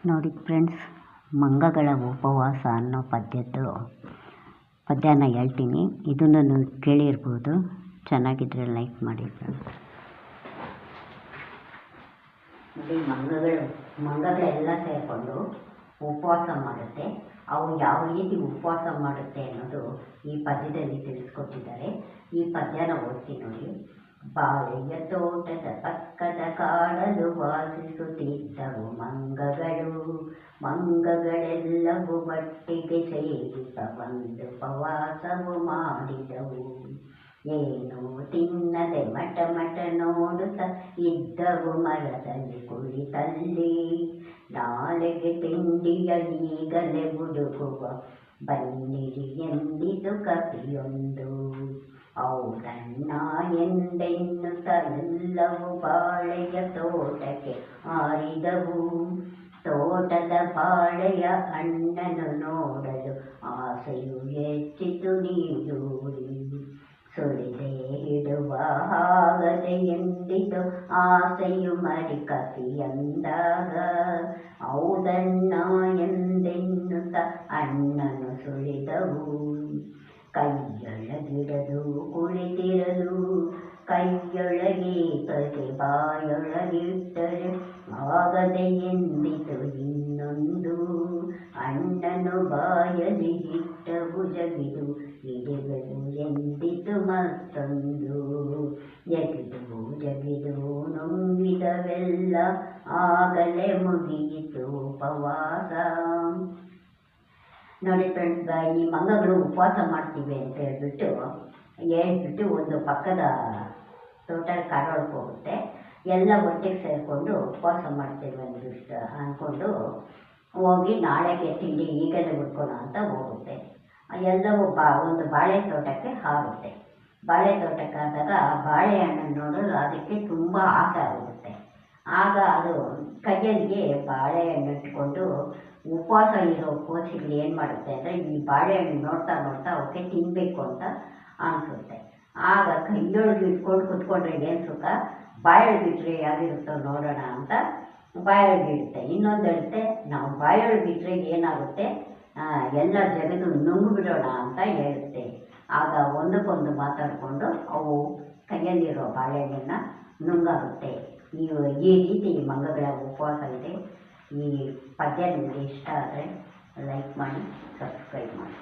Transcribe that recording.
ನೋಡಿ ಫ್ರೆಂಡ್ಸ್, ಮಂಗಗಳ ಉಪವಾಸ ಅನ್ನೋ ಪದ್ಯನ ಹೇಳ್ತೀನಿ. ಇದನ್ನು ಕೇಳಿರ್ಬೋದು. ಚೆನ್ನಾಗಿದ್ರೆ ಲೈಕ್ ಮಾಡಿ ಫ್ರೆಂಡ್ಸ್. ನೋಡಿ, ಮಂಗಗಳೆಲ್ಲ ಸೇರಿಕೊಂಡು ಉಪವಾಸ ಮಾಡುತ್ತೆ. ಅವು ಯಾವ ರೀತಿ ಉಪವಾಸ ಮಾಡುತ್ತೆ ಅನ್ನೋದು ಈ ಪದ್ಯದಲ್ಲಿ ತಿಳಿಸ್ಕೊಟ್ಟಿದ್ದಾರೆ. ಈ ಪದ್ಯನ ಓದ್ತೀನಿ ನೋಡಿ. ಬಾಳೆಯ ತೋಟದ ಪಕ್ಕದ ಕಾಡಲು ವಾಸಿಸುತ್ತಿದ್ದವು ಮಂಗಗಳೆಲ್ಲವೂ ಒಟ್ಟಿಗೆ ಸೇರಿಸ ಒಂದು ಉಪವಾಸವು ಮಾಡಿದವು. ಏನೋ ತಿನ್ನದೆ ಮಟ ನೋಡುತ್ತ ಇದ್ದವು ಮರದಲ್ಲಿ ಕುಳಿತಲ್ಲಿ. ನಾಳೆಗೆ ತಿಂಡಿಯ ಈಗಲೇ ಹುಡುಕುವ ಬನ್ನಿರಿ ಎಂದಿತು ಕವಿಯೊಂದು. ಹೌದಣ್ಣ ಎಂದೆನ್ನುತ್ತ ಎಲ್ಲವೂ ಬಾಳೆಯ ತೋಟಕ್ಕೆ ಹಾರಿದವು. ತೋಟದ ಬಾಳೆಯ ಹಣ್ಣನ್ನು ನೋಡಲು ಆಸೆಯು ಹೆಚ್ಚಿತು ನೀರೂರಿ. ಸುಳಿದೇ ಇಡುವ ಹಾಗದೆ ಎಂದಿತು ಆಸೆಯು ಮರಿ ಕಪಿಯಂದಾಗ. ಹೌದಣ್ಣ ಎಂದೆನ್ನುತ್ತ ಅಣ್ಣನು ಸುಳಿದವು. ಕೈಯೊಳಗಿಡದು ಕುಳಿತಿರಲು ಕೈಯೊಳಗೆ ತೊಗೆ ಬಾಯೊಳಗಿಟ್ಟರೆ ಆಗದೆ ಎಂದಿತು ಇನ್ನೊಂದು. ಅಣ್ಣನು ಬಾಯಲ್ಲಿ ಇಟ್ಟ ಭುಜಗಿದು ಹಿಡಿಗಳು ಎಂದಿತು ಮತ್ತೊಂದು. ಜಗಿದು ನುಂಗಿದವೆಲ್ಲ ಆಗಲೇ ಮುಗಿಯಿತು ಉಪವಾಸ. ನೋಡಿ ಫ್ರೆಂಡ್ಸ್, ಈ ಮಂಗಗಳು ಉಪವಾಸ ಮಾಡ್ತೀವಿ ಅಂತ ಹೇಳ್ಬಿಟ್ಟು ಒಂದು ಪಕ್ಕದ ತೋಟ ಕಾಡೊಳಗೆ ಹೋಗುತ್ತೆ. ಎಲ್ಲ ಒಟ್ಟಿಗೆ ಸೇರಿಕೊಂಡು ಉಪವಾಸ ಮಾಡ್ತೇವೆ ಅಂದ್ಕೊಂಡು ಹೋಗಿ ನಾಳೆಗೆ ತಿಂಡಿ ಈಗಲೇ ಹುಡ್ಕೋಣ ಅಂತ ಹೋಗುತ್ತೆ. ಎಲ್ಲವೂ ಒಂದು ಬಾಳೆ ತೋಟಕ್ಕೆ ಹಾರುತ್ತೆ. ಬಾಳೆ ತೋಟಕ್ಕಾದಾಗ ಬಾಳೆಹಣ್ಣನ್ನು ನೋಡಲು ಅದಕ್ಕೆ ತುಂಬ ಆಸೆ ಆಗುತ್ತೆ. ಆಗ ಅದು ಕೈಯಲ್ಲಿಗೆ ಬಾಳೆಹಣ್ಣು ಇಟ್ಕೊಂಡು ಉಪವಾಸ ಇರೋ ಕೋಚಿಗಳು ಏನು ಮಾಡುತ್ತೆ ಅಂದರೆ ಈ ಬಾಳೆಹಣ್ಣು ನೋಡ್ತಾ ಅವಕ್ಕೆ ತಿನ್ನಬೇಕು ಅಂತ ಅನಿಸುತ್ತೆ. ಆಗ ಕೈಯೊಳಗೆ ಇಟ್ಕೊಂಡು ಕುತ್ಕೊಂಡ್ರೆ ಏನು ಸುಖ, ಬಾಯೊಳಗಿಟ್ರೆ ಯಾವಿರುತ್ತೋ ನೋಡೋಣ ಅಂತ ಬಾಯೊಳಗಿಡುತ್ತೆ. ಇನ್ನೊಂದು ಹೇಳುತ್ತೆ, ನಾವು ಬಾಯೊಳಗಿಟ್ರೆ ಏನಾಗುತ್ತೆ, ಎಲ್ಲ ಜಗದು ನುಂಗ್ಬಿಡೋಣ ಅಂತ ಹೇಳುತ್ತೆ. ಆಗ ಒಂದಕ್ಕೊಂದು ಮಾತಾಡಿಕೊಂಡು ಅವು ಕೈಯಲ್ಲಿರೋ ಬಾಳೆಹಣ್ಣನ್ನು ನುಂಗಾಗುತ್ತೆ. ಈ ರೀತಿ ಮಂಗಗಳ ಉಪವಾಸ ಇದೆ. ಈ ಪದ್ಯ ನಿಮಗೆ ಇಷ್ಟ ಆದರೆ ಲೈಕ್ ಮಾಡಿ, ಸಬ್ಸ್ಕ್ರೈಬ್ ಮಾಡಿ.